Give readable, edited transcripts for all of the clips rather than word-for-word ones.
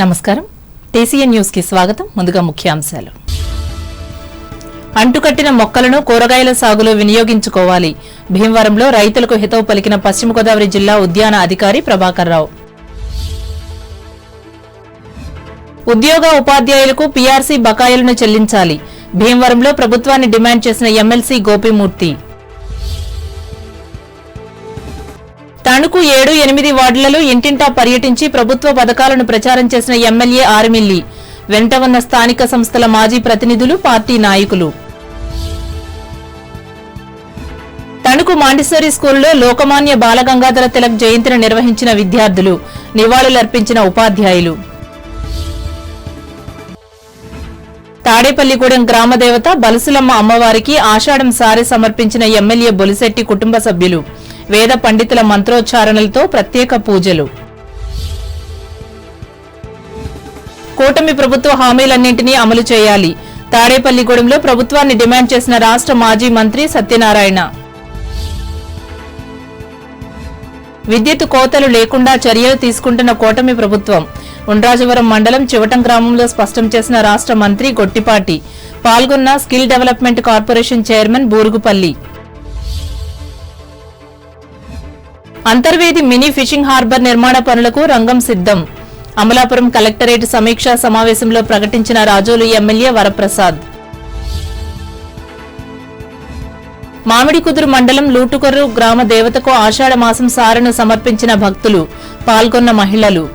నమస్కారం TCN news కి స్వాగతం. ముందుగా ముఖ్యాంశాలు. అంటుకట్టిన మొక్కలను కూరగాయల సాగులో వినియోగించుకోవాలి. భీమవరంలో రైతులకు హితవు పలికిన పశ్చిమ గోదావరి జిల్లా ఉద్యాన అధికారి ప్రభాకర్ రావు. ఉద్యోగ ఉపాధ్యాయులకు పీఆర్సీ బకాయిలను చెల్లించాలి. భీమవరంలో ప్రభుత్వాన్ని డిమాండ్ చేసిన ఎమ్మెల్సీ గోపీమూర్తి. తణుకు 7, 8 వార్డులలో ఇంటింటా పర్యటించి ప్రభుత్వ పథకాలను ప్రచారం చేసిన ఎమ్మెల్యే ఆర్మిల్లి. వెంట ఉన్న స్థానిక సంస్థల మాజీ ప్రతినిధులు, పార్టీ నాయకులు. తణుకు మాంటిసోరీ స్కూల్లో లోకమాన్య బాలగంగాధర తిలక్ జయంతిని నిర్వహించిన విద్యార్థులు, నివాళులర్పించిన ఉపాధ్యాయులు. తాడేపల్లిగూడెం గ్రామదేవత బలుసులమ్మ అమ్మవారికి ఆషాఢం సారె సమర్పించిన ఎమ్మెల్యే బొలిశెట్టి కుటుంబ సభ్యులు. వేద పండితుల మంత్రోచ్చారణలతో ప్రత్యేక పూజలు. కూటమి ప్రభుత్వ హామీలన్నింటినీ అమలు చేయాలి. తాడేపల్లిగూడెంలో ప్రభుత్వాన్ని డిమాండ్ చేసిన రాష్ట్ర మాజీ మంత్రి సత్యనారాయణ. విద్యుత్ కోతలు లేకుండా చర్యలు తీసుకుంటున్న కూటమి ప్రభుత్వం. ఉండ్రాజవరం మండలం చివటం గ్రామంలో స్పష్టం చేసిన రాష్ట్ర మంత్రి గొట్టిపాటి. పాల్గొన్న skill development corporation chairman Burugupalli. Antarvedi mini fishing harbour నిర్మాణ పనులకు రంగం సిద్ధం. అమలాపురం కలెక్టరేట్ సమీక్షా సమావేశంలో ప్రకటించిన రాజోలు ఎమ్మెల్యే వరప్రసాద్. మామిడికుదురు మండలం లూటుకొర్రు గ్రామ దేవతకు ఆషాఢ మాసం సారెను సమర్పించిన భక్తులు, పాల్గొన్న మహిళలు.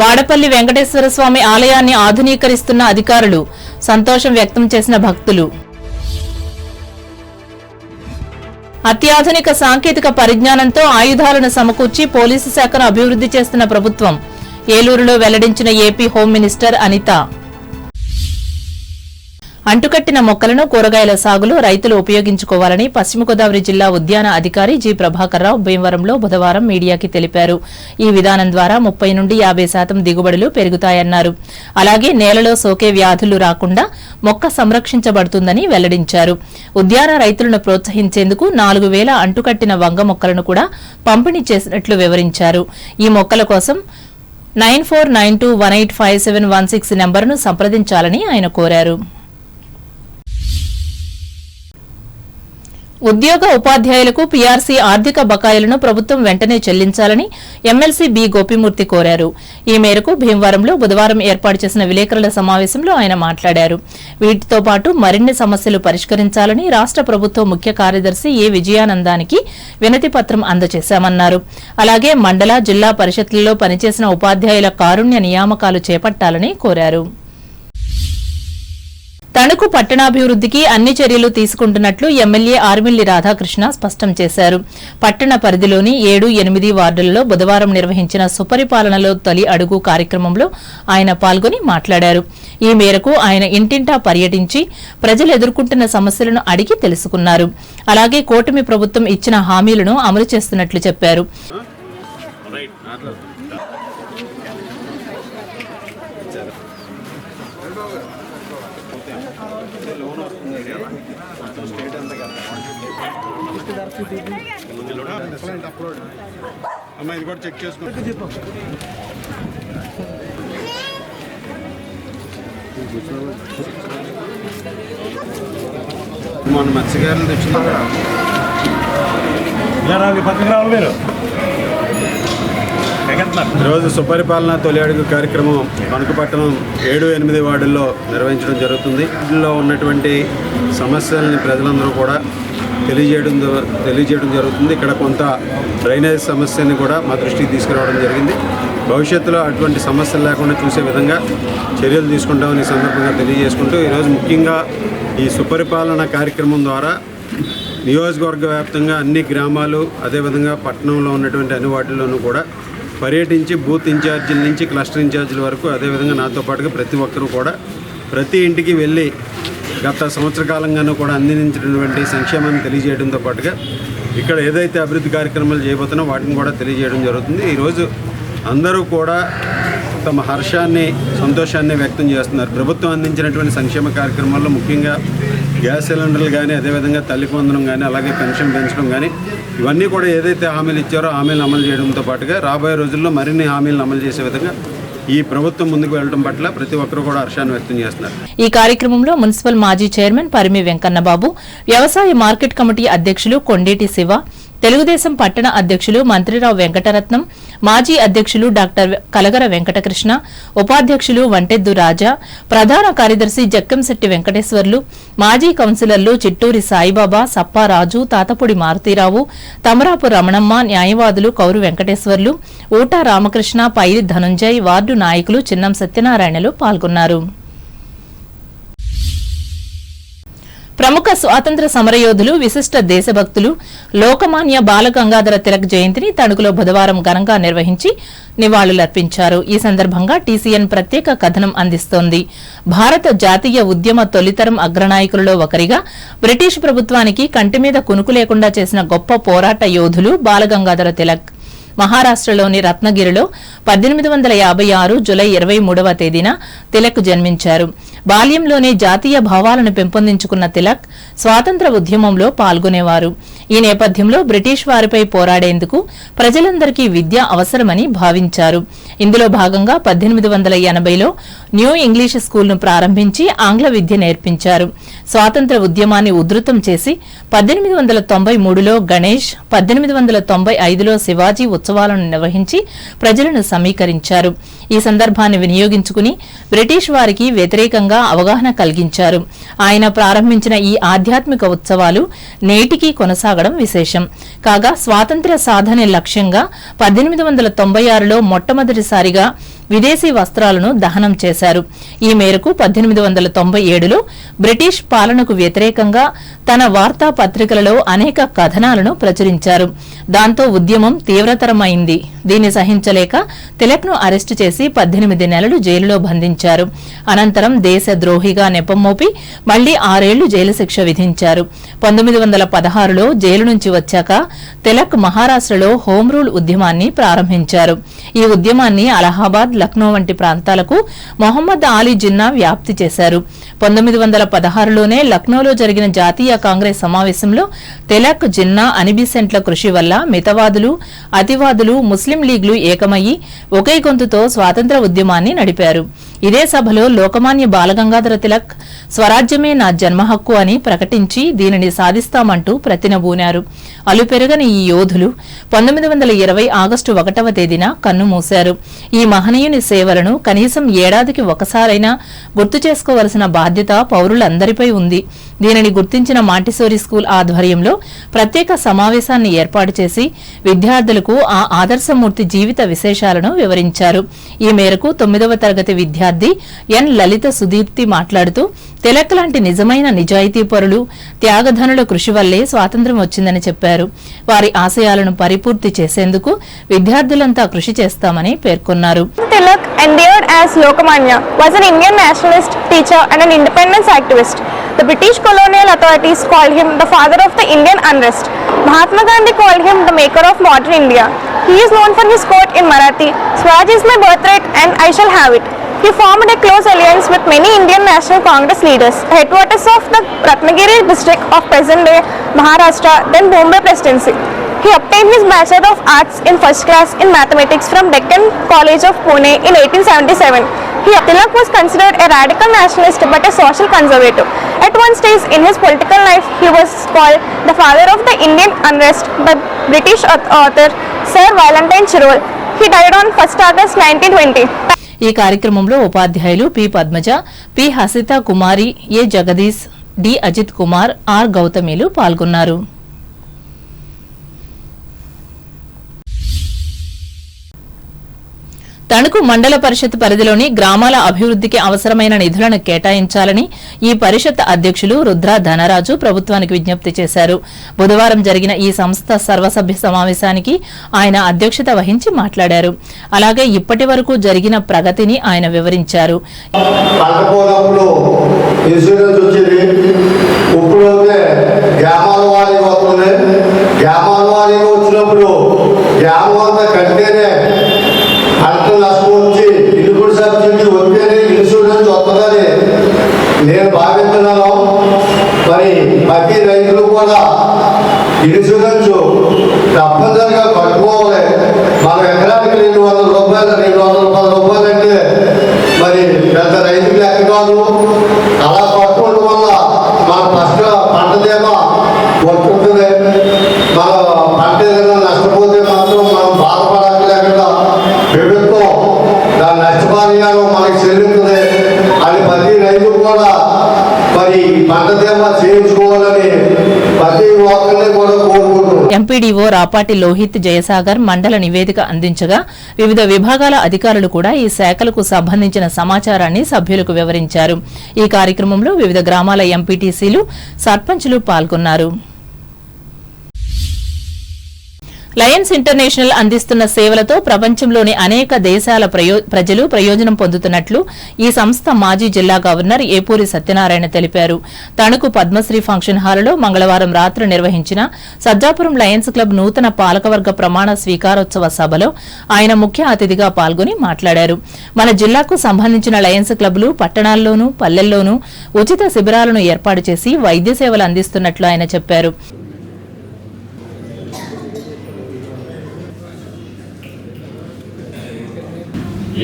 వాడపల్లి వెంకటేశ్వర స్వామి ఆలయాన్ని ఆధునీకరిస్తున్న అధికారులు, సంతోషం వ్యక్తం చేసిన భక్తులు. అత్యాధునిక సాంకేతిక పరిజ్ఞానంతో ఆయుధాలను సమకూర్చి పోలీసు శాఖను అభివృద్ధి చేస్తున్న ప్రభుత్వం. ఏలూరులో వెల్లడించిన ఏపీ హోం మినిస్టర్ అనిత. అంటుకట్టిన మొక్కలను కూరగాయల సాగులో రైతులు ఉపయోగించుకోవాలని పశ్చిమ గోదావరి జిల్లా ఉద్యాన అధికారి జి ప్రభాకర్ రావు భీమవరంలో బుధవారం మీడియాకి తెలిపారు. ఈ విధానం ద్వారా 30 నుండి 50% దిగుబడులు పెరుగుతాయన్నారు. అలాగే నేలలో సోకే వ్యాధులు రాకుండా మొక్క సంరక్షించబడుతుందని వెల్లడించారు. ఉద్యాన రైతులను ప్రోత్సహించేందుకు 4000 అంటుకట్టిన వంగ మొక్కలను కూడా పంపిణీ చేసినట్లు వివరించారు. ఈ మొక్కల కోసం 9492185716 నెంబర్ను సంప్రదించాలని ఆయన కోరారు. ఉద్యోగ ఉపాధ్యాయులకు పీఆర్సీ ఆర్థిక బకాయిలను ప్రభుత్వం వెంటనే చెల్లించాలని ఎమ్మెల్సీ బి గోపీమూర్తి కోరారు. ఈ మేరకు భీమవరంలో బుధవారం ఏర్పాటు చేసిన విలేకరుల సమావేశంలో ఆయన మాట్లాడారు. వీటితో పాటు మరిన్ని సమస్యలు పరిష్కరించాలని రాష్ట్ర ప్రభుత్వ ముఖ్య కార్యదర్శి ఏ విజయానందానికి వినతి పత్రం అందజేశామన్నారు. అలాగే మండల, జిల్లా పరిషత్లలో పనిచేసిన ఉపాధ్యాయుల కారుణ్య నియామకాలు చేపట్టాలని కోరారు. తణుకు పట్టణాభివృద్ధికి అన్ని చర్యలు తీసుకుంటున్నట్లు ఎమ్మెల్యే ఆర్మిల్లి రాధాకృష్ణ స్పష్టం చేశారు. పట్టణ పరిధిలోని 7, 8 వార్డులలో బుధవారం నిర్వహించిన సుపరిపాలనలో తొలి అడుగు కార్యక్రమంలో ఆయన పాల్గొని మాట్లాడారు. ఈ మేరకు ఆయన ఇంటింటా పర్యటించి ప్రజలు ఎదుర్కొంటున్న సమస్యలను అడిగి తెలుసుకున్నారు. అలాగే కూటమి ప్రభుత్వం ఇచ్చిన హామీలను అమలు చేస్తున్నట్లు చెప్పారు. ఇది కూడా చెక్ చేసుకో. మన మత్స్యకారులు తెచ్చిన ఈరోజు సుపరిపాలన తొలి అడుగు కార్యక్రమం తణుకు పట్టణం 7, 8 వార్డుల్లో నిర్వహించడం జరుగుతుంది. వీటిలో ఉన్నటువంటి సమస్యలని ప్రజలందరూ కూడా తెలియజేయడం జరుగుతుంది. ఇక్కడ కొంత డ్రైనేజ్ సమస్యని కూడా మా దృష్టికి తీసుకురావడం జరిగింది. భవిష్యత్తులో అటువంటి సమస్యలు లేకుండా చూసే విధంగా చర్యలు తీసుకుంటామని ఈ సందర్భంగా తెలియజేసుకుంటూ ఈరోజు ముఖ్యంగా ఈ సుపరిపాలన కార్యక్రమం ద్వారా నియోజకవర్గ వ్యాప్తంగా అన్ని గ్రామాలు, అదేవిధంగా పట్టణంలో ఉన్నటువంటి అన్ని వాటిల్లోనూ కూడా పర్యటించి బూత్ ఇన్ఛార్జీల నుంచి క్లస్టర్ ఇన్ఛార్జీల వరకు, అదేవిధంగా నాతో పాటుగా ప్రతి ఒక్కరూ కూడా ప్రతి ఇంటికి వెళ్ళి గత సంవత్సర కాలంగానూ కూడా అందించినటువంటి సంక్షేమాన్ని తెలియజేయడంతో పాటుగా ఇక్కడ ఏదైతే అభివృద్ధి కార్యక్రమాలు చేయబోతున్నా వాటిని కూడా తెలియజేయడం జరుగుతుంది. ఈరోజు అందరూ కూడా తమ హర్షాన్ని, సంతోషాన్ని వ్యక్తం చేస్తున్నారు. ప్రభుత్వం అందించినటువంటి సంక్షేమ కార్యక్రమాల్లో ముఖ్యంగా గ్యాస్ సిలిండర్లు కానీ, అదేవిధంగా తల్లికి వందనం కానీ, అలాగే పెన్షన్ పెంచడం కానీ, ఇవన్నీ కూడా ఏదైతే హామీలు ఇచ్చారో హామీలు అమలు చేయడంతో పాటుగా రాబోయే రోజుల్లో మరిన్ని హామీలను అమలు చేసే విధంగా ఈ ప్రభుత్వం ముందుకు వెళ్ళడం పట్ల ప్రతి ఒక్కరు కూడా హర్షాన్ని వ్యక్తం చేస్తున్నారు. ఈ కార్యక్రమంలో మున్సిపల్ మాజీ చైర్మన్ పరిమి వెంకన్నబాబు, వ్యవసాయ మార్కెట్ కమిటీ అధ్యక్షులు కొండేటి శివ, తెలుగుదేశం పట్టణ అధ్యక్షులు మంత్రిరావు వెంకటరత్నం, మాజీ అధ్యక్షులు డాక్టర్ కలగర వెంకటకృష్ణ, ఉపాధ్యక్షులు వంటెద్దు రాజా, ప్రధాన కార్యదర్శి జక్కంశెట్టి వెంకటేశ్వర్లు, మాజీ కౌన్సిలర్లు చిట్టూరి సాయిబాబా, సప్పారాజు, తాతపూడి మారుతీరావు, తమరాపు రమణమ్మ, న్యాయవాదులు కౌరు వెంకటేశ్వర్లు, ఊటా రామకృష్ణ, పైరి ధనుంజయ్, వార్డు నాయకులు చిన్నం సత్యనారాయణలు పాల్గొన్నారు. ప్రముఖ స్వాతంత్ర సమరయోధులు, విశిష్ట దేశభక్తులు లోకమాన్య బాలగంగాధర తిలక్ జయంతిని తణుకులో బుధవారం ఘనంగా నిర్వహించి నివాళులర్పించారు. ఈ సందర్భంగా టీసీఎన్ ప్రత్యేక కథనం అందిస్తోంది. భారత జాతీయ ఉద్యమ తొలితరం అగ్రనాయకులలో ఒకరిగా బ్రిటిష్ ప్రభుత్వానికి కంటిమీద కునుకు లేకుండా చేసిన గొప్ప పోరాట యోధులు బాలగంగాధర తిలక్. మహారాష్టలోని రత్నగిరిలో 1856 జులై 23వ తేదీన తిలక్ జన్మించారు. బాల్యంలోనే జాతీయ భావాలను పెంపొందించుకున్న తిలక్ స్వాతంత్ర ఉద్యమంలో పాల్గొనేవారు. ఈ నేపథ్యంలో బ్రిటిష్ వారిపై పోరాడేందుకు ప్రజలందరికీ విద్య అవసరమని భావించారు. ఇందులో భాగంగా 1880లో న్యూ ఇంగ్లీష్ స్కూల్ను ప్రారంభించి ఆంగ్ల విద్య నేర్పించారు. స్వాతంత్ర ఉద్యమాన్ని ఉధృతం చేసి 1893లో గణేష్, 1895లో శివాజీ ఉత్సవాలను నిర్వహించి ప్రజలను సమీకరించారు. ఈ సందర్భాన్ని వినియోగించుకుని బ్రిటిష్ వారికి వ్యతిరేకంగా అవగాహన కలిగించారు. ఆయన ప్రారంభించిన ఈ ఆధ్యాత్మిక ఉత్సవాలు నేటికీ కొనసాగడం విశేషం. కాగా స్వాతంత్ర్య సాధనే లక్ష్యంగా 1896లో మొట్టమొదటిసారిగా విదేశీ వస్త్రాలను దహనం చేశారు. ఈ మేరకు 1897లో బ్రిటిష్ పాలనకు వ్యతిరేకంగా తన వార్తాపత్రికలలో అనేక కథనాలను ప్రచురించారు. దాంతో ఉద్యమం తీవ్రతరమైంది. దీన్ని సహించలేక తిలక్ను అరెస్టు చేసి 18 నెలలు జైలులో బంధించారు. అనంతరం దేశద్రోహిగా నెపమోపి మళ్లీ 6 ఏళ్లు జైలు శిక్ష విధించారు. 1916లో జైలు నుంచి వచ్చాక తిలక్ మహారాష్ట్రలో హోం రూల్ ఉద్యమాన్ని ప్రారంభించారు. ఈ ఉద్యమాన్ని అలహాబాద్, లక్నో వంటి ప్రాంతాలకు మొహమ్మద్ అలీ జిన్నా వ్యాప్తి చేశారు. 1916లోనే లక్నోలో జరిగిన జాతీయ కాంగ్రెస్ సమావేశంలో తిలక్, జిన్నా, అనిబిసెంట్ల కృషి వల్ల మితవాదులు, అతివాదులు, ముస్లిం లీగ్లు ఏకమయ్యి ఒకే గొంతుతో స్వాతంత్ర ఉద్యమాన్ని నడిపారు. ఇదే సభలో లోకమాన్య బాలగంగాధర తిలక్ స్వరాజ్యమే నా జన్మ హక్కు అని ప్రకటించి దీనిని సాధిస్తామంటూ ప్రతినబూనారు. అలుపెరగని ఈ యోధులు 1920 ఆగస్టు 1వ తేదీన కన్నుమూశారు. ఈ మహనీయుని సేవలను కనీసం ఏడాదికి ఒకసారైనా గుర్తు చేసుకోవలసిన బాధ్యత పౌరులందరిపై ఉంది. దీనిని గుర్తించిన మాంటిసోరీ స్కూల్ ఆధ్వర్యంలో ప్రత్యేక సమావేశాన్ని ఏర్పాటు చేసి విద్యార్థులకు ఆ ఆదర్శమూర్తి జీవిత విశేషాలను వివరించారు. ఈ మేరకు 9వ తరగతి విద్యార్థి ఎన్ లలిత సుదీప్తి మాట్లాడుతూ తిలక్ లాంటి నిజమైన నిజాయితీ పరులు, త్యాగధనుల కృషి వల్లే స్వాతంత్ర్యం వచ్చిందని చెప్పారు. వారి ఆశయాలను పరిపూర్తి చేసేందుకు విద్యార్థులంతా కృషి చేస్తామని పేర్కొన్నారు. Tilak, endeared as Lokmanya, was an Indian nationalist, teacher and an independence activist. The British colonial authorities called him the father of the Indian unrest. Mahatma Gandhi called him the maker of modern India. He is known for his quote in Marathi, "Swaraj is my birthright and I shall have it." He formed a close alliance with many Indian National Congress leaders. Headquarters of the Ratnagiri district of present-day Maharashtra, then Bombay Presidency. He obtained his Bachelor of Arts in first class in mathematics from Deccan College of Pune in 1877. Tilak was considered a radical nationalist but a social conservative. At one stage in his political life, he was called the father of the Indian unrest by British author Sir Valentine Chirol. He died on 1st August 1920. ఈ కార్యక్రమంలో ఉపాధ్యాయులు P Padmaja, P Hasitha Kumari, A Jagadish, D Ajith Kumar, R గౌతమిలు పాల్గొన్నారు. తణుకు మండల పరిషత్ పరిధిలోని గ్రామాల అభివృద్ధికి అవసరమైన నిధులను కేటాయించాలని ఈ పరిషత్ అధ్యక్షులు రుద్ర ధనరాజు ప్రభుత్వానికి విజ్ఞప్తి చేశారు. బుధవారం జరిగిన ఈ సంస్థ సర్వసభ్య సమావేశానికి ఆయన అధ్యక్షత వహించి మాట్లాడారు. అలాగే ఇప్పటి వరకు జరిగిన ప్రగతిని ఆయన వివరించారు. నేను భావిస్తున్నాను. మరి కూడా ఇన్సూరెన్స్ తప్పనిసరిగా కట్టుకోవాలి. మన ఎకరానికి 200 రూపాయలు 210 రూపాయలు అంటే మరి పెద్ద రైతులు లెక్క కాదు. అలా కట్టుకోవడం వల్ల మన పంట ధీమా వస్తుంటుంది. మన పంట ఏదైనా నష్టపోతే మాత్రం మనం బాధపడలేకుండా ప్రభుత్వం దాని నష్టపరిహారం మనకి చెల్లింటుంది అని ప్రతి రైతు కూడా మరి పంట ధీమా చేయించుకోవాలని ప్రతి ఒక్కరిని కూడా కోరుకుంటున్నాం. ఎంపీడీఓ రాపాటి లోహిత్ జయసాగర్ మండల నివేదిక అందించగా వివిధ విభాగాల అధికారులు కూడా ఈ శాఖలకు సంబంధించిన సమాచారాన్ని సభ్యులకు వివరించారు. ఈ కార్యక్రమంలో వివిధ గ్రామాల ఎంపీటీసీలు, సర్పంచులు పాల్గొన్నారు. లయన్స్ ఇంటర్నేషనల్ అందిస్తున్న సేవలతో ప్రపంచంలోని అనేక దేశాల ప్రజలు ప్రయోజనం పొందుతున్నట్లు ఈ సంస్థ మాజీ జిల్లా గవర్నర్ ఏపూరి సత్యనారాయణ తెలిపారు. తణుకు పద్మశ్రీ ఫంక్షన్ హాలులో మంగళవారం రాత్రి నిర్వహించిన సజ్జాపురం లయన్స్ క్లబ్ నూతన పాలకవర్గ ప్రమాణ స్వీకారోత్సవ సభలో ఆయన ముఖ్య అతిథిగా పాల్గొని మాట్లాడారు. మన జిల్లాకు సంబంధించిన లయన్స్ క్లబ్లు పట్టణాల్లోనూ పల్లెల్లోనూ ఉచిత శిబిరాలను ఏర్పాటు చేసి వైద్య సేవలు అందిస్తున్నట్లు ఆయన చెప్పారు.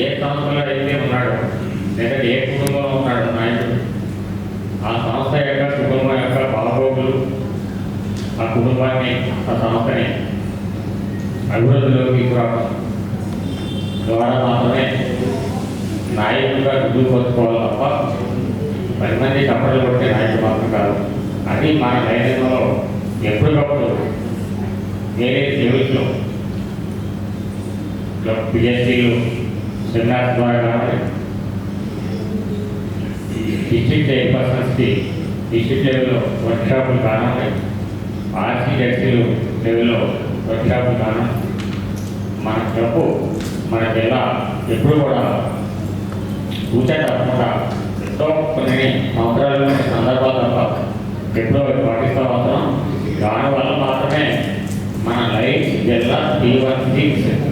ఏ సంస్థలో అయితే ఉన్నాడో లేదా ఏ కుటుంబంలో ఉన్నాడో నాయకుడు, ఆ సంస్థ యొక్క కుటుంబం యొక్క బాగోగులు, ఆ కుటుంబాన్ని ఆ సంస్థని అభివృద్ధిలోకి తీసుకురావడం ద్వారా మాత్రమే నాయకుడిగా రుజువు పొందుకోవాలి తప్ప 10 మంది కప్పలు కొట్టే నాయకుడు మాత్రం కాదు. అది మన లైన్లో ఎప్పటికప్పుడు వేరే లెవెల్స్లో పిహెచ్డీలు సెమినార్స్ ద్వారా కావాలి, డిస్ట్రిక్ట్ చైర్పర్సన్స్కి డిస్ట్రిక్ట్ లెవెల్లో వర్క్షాపులు కావాలి, ఆర్సీడెక్సీలు లెవెల్లో వర్క్షాపులు కావాలి. మన క్లబ్ మన జిల్లా ఎప్పుడు కూడా కూర్చో తప్పకుండా ఎంతో కొన్ని సంవత్సరాలు సందర్భాలు తప్ప ఎప్పుడో పాటిస్తూ అవసరం. దానివల్ల మాత్రమే మన లైఫ్ జిల్లా T16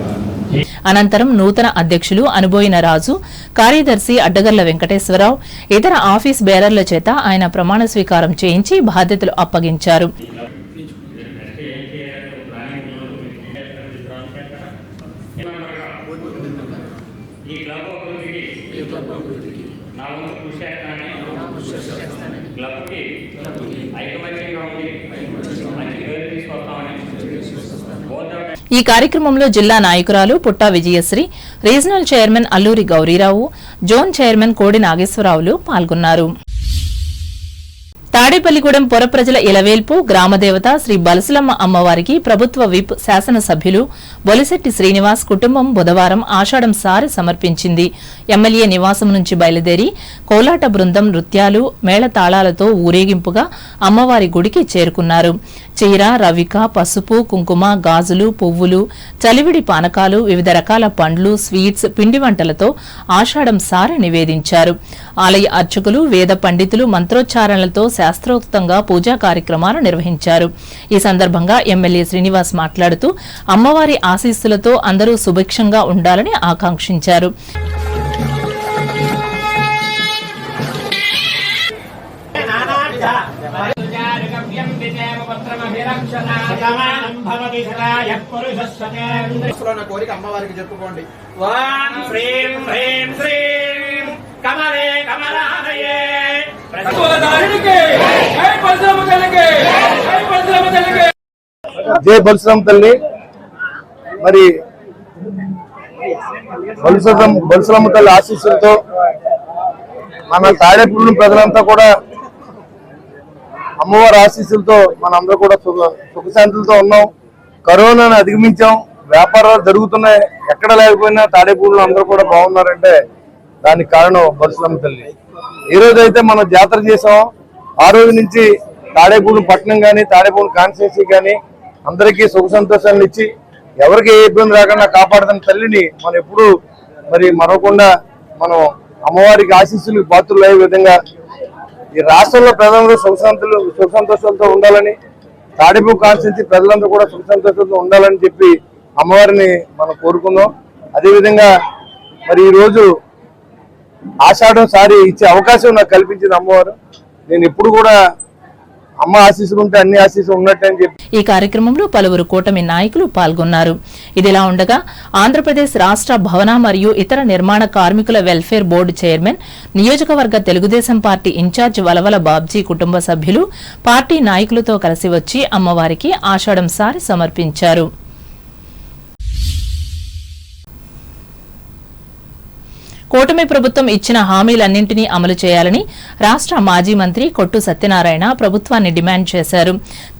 అనంతరం నూతన అధ్యక్షులు అనుబోయిన రాజు, కార్యదర్శి అడ్డగర్ల వెంకటేశ్వరరావు, ఇతర ఆఫీస్ బేరర్ల చేత ఆయన ప్రమాణ స్వీకారం చేయించి బాధ్యతలు అప్పగించారు. ఈ కార్యక్రమంలో జిల్లా నాయకురాలు Putta Vijayasri, regional chairman Alluri Gowrirao, zone chairman Kodi నాగేశ్వరరావులు పాల్గొన్నారు. తాడేపల్లిగూడెం పురప్రజల ఇలవేల్పు గ్రామదేవత శ్రీ బలసులమ్మ అమ్మవారికి ప్రభుత్వ విప్ శాసనసభ్యులు బొలిశెట్టి శ్రీనివాస్ కుటుంబం బుధవారం ఆషాఢం సారి సమర్పించింది. ఎమ్మెల్యే నివాసం నుంచి బయలుదేరి కోలాట బృందం నృత్యాలు, మేళతాళాలతో ఊరేగింపుగా అమ్మవారి గుడికి చేరుకున్నారు. చీర, రవిక, పసుపు, కుంకుమ, గాజులు, పువ్వులు, చలివిడి పానకాలు, వివిధ రకాల పండ్లు, స్వీట్స్, పిండి వంటలతో ఆషాఢం సారి నివేదించారు. ఆలయ అర్చకులు, వేద పండితులు మంత్రోచ్చారణలతో శాస్త్రోక్తంగా పూజా కార్యక్రమాలు నిర్వహించారు. ఈ సందర్భంగా ఎమ్మెల్యే శ్రీనివాస్ మాట్లాడుతూ అమ్మవారి ఆశీస్సులతో అందరూ సుభిక్షంగా ఉండాలని ఆకాంక్షించారు. కోరిక అమ్మవారికి చెప్పుకోండి. ఓం శ్రీం హ్రీం శ్రీం కమలే కమలాలయే జై బలసులమ్మ తల్లి. మరి బలసులమ్మ తల్లి ఆశీస్సులతో మన తాడేపల్లి ప్రజలంతా కూడా అమ్మవారి ఆశీస్సులతో మనందరూ కూడా సుఖశాంతులతో ఉన్నాం. కరోనాను అధిగమించాం. వ్యాపారాలు జరుగుతున్నాయి. ఎక్కడ లేకపోయినా తాడేపల్లిలో అందరూ కూడా బాగున్నారంటే దానికి కారణం బలసులమ్మ తల్లి. ఈ రోజు అయితే మనం జాతర చేసాం. ఆ రోజు నుంచి తాడేపల్లి పట్టణం కానీ తాడేపల్లి కాన్స్టిట్యున్సీ కానీ అందరికీ సుఖ సంతోషాలను ఇచ్చి ఎవరికి ఏ ఇబ్బంది రాకుండా కాపాడుతున్న తల్లిని మనం ఎప్పుడు మరి మరవకుండా మనం అమ్మవారికి ఆశీస్సులు పాత్రలు అయ్యే విధంగా ఈ రాష్ట్రంలో ప్రజలందరూ సుఖ సంతోషాలతో ఉండాలని, తాడేపల్లి కాన్స్టిట్యున్సీ ప్రజలందరూ కూడా సుఖ సంతోషాలతో ఉండాలని చెప్పి అమ్మవారిని మనం కోరుకున్నాం. అదేవిధంగా మరి ఈ రోజు ఆషాఢం సారి ఇచ్చే అవకాశం నాకు కల్పించింది అమ్మవారు. నేను ఎప్పుడు కూడా అమ్మ ఆశీస్సులు ఉంటే అన్ని ఆశీస్సులు ఉన్నట్టే అని చెప్పి ఈ కార్యక్రమంలో పలువురు కూటమి నాయకులు పాల్గొన్నారు. ఇదిలా ఉండగా ఆంధ్రప్రదేశ్ రాష్ట్ర భవన మరియు ఇతర నిర్మాణ కార్మికుల వెల్ఫేర్ బోర్డు చైర్మన్, నియోజకవర్గ తెలుగుదేశం పార్టీ ఇన్ఛార్జ్ వలవల బాబ్జీ కుటుంబ సభ్యులు పార్టీ నాయకులతో కలిసి వచ్చి అమ్మవారికి ఆషాఢం సారి సమర్పించారు. కూటమి ప్రభుత్వం ఇచ్చిన హామీలన్నింటినీ అమలు చేయాలని రాష్ట్ర మాజీ మంత్రి కొట్టు సత్యనారాయణ ప్రభుత్వాన్ని డిమాండ్ చేశారు.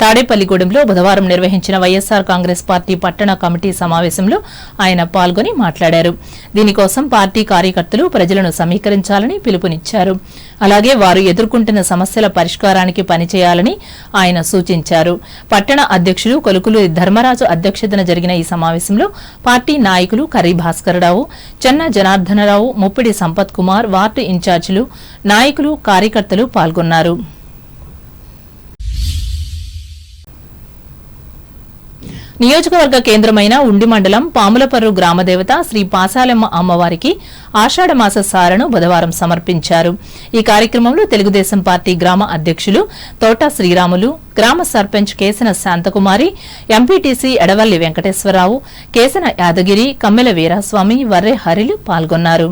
తాడేపల్లిగూడెంలో బుధవారం నిర్వహించిన వైఎస్సార్ కాంగ్రెస్ పార్టీ పట్టణ కమిటీ సమావేశంలో ఆయన పాల్గొని మాట్లాడారు. దీనికోసం పార్టీ కార్యకర్తలు ప్రజలను సమీకరించాలని పిలుపునిచ్చారు. అలాగే వారు ఎదుర్కొంటున్న సమస్యల పరిష్కారానికి పనిచేయాలని ఆయన సూచించారు. పట్టణ అధ్యక్షులు కొలుకులు ధర్మరాజు అధ్యక్షతన జరిగిన ఈ సమావేశంలో పార్టీ నాయకులు కర్రీ భాస్కరరావు, చెన్న జనార్దనరావు, ముప్పిడి సంపత్ కుమార్, వార్డు ఇన్ఛార్జీలు, నాయకులు, కార్యకర్తలు పాల్గొన్నారు. నియోజకవర్గ కేంద్రమైన ఉండి మండలం పాములపర్రు గ్రామదేవత శ్రీ పాసాలమ్మ అమ్మవారికి ఆషాఢమాస సారను బుధవారం సమర్పించారు. ఈ కార్యక్రమంలో తెలుగుదేశం పార్టీ గ్రామ అధ్యక్షులు తోట శ్రీరాములు, గ్రామ సర్పంచ్ కేసన శాంతకుమారి, ఎంపీటీసీ ఎడవల్లి వెంకటేశ్వరరావు, కేసన యాదగిరి, కమ్మెల వీరాస్వామి, వర్రె హరిలు పాల్గొన్నారు.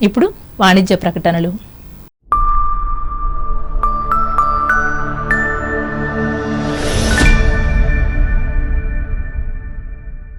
ఇప్పుడు వాణిజ్య ప్రకటనలు.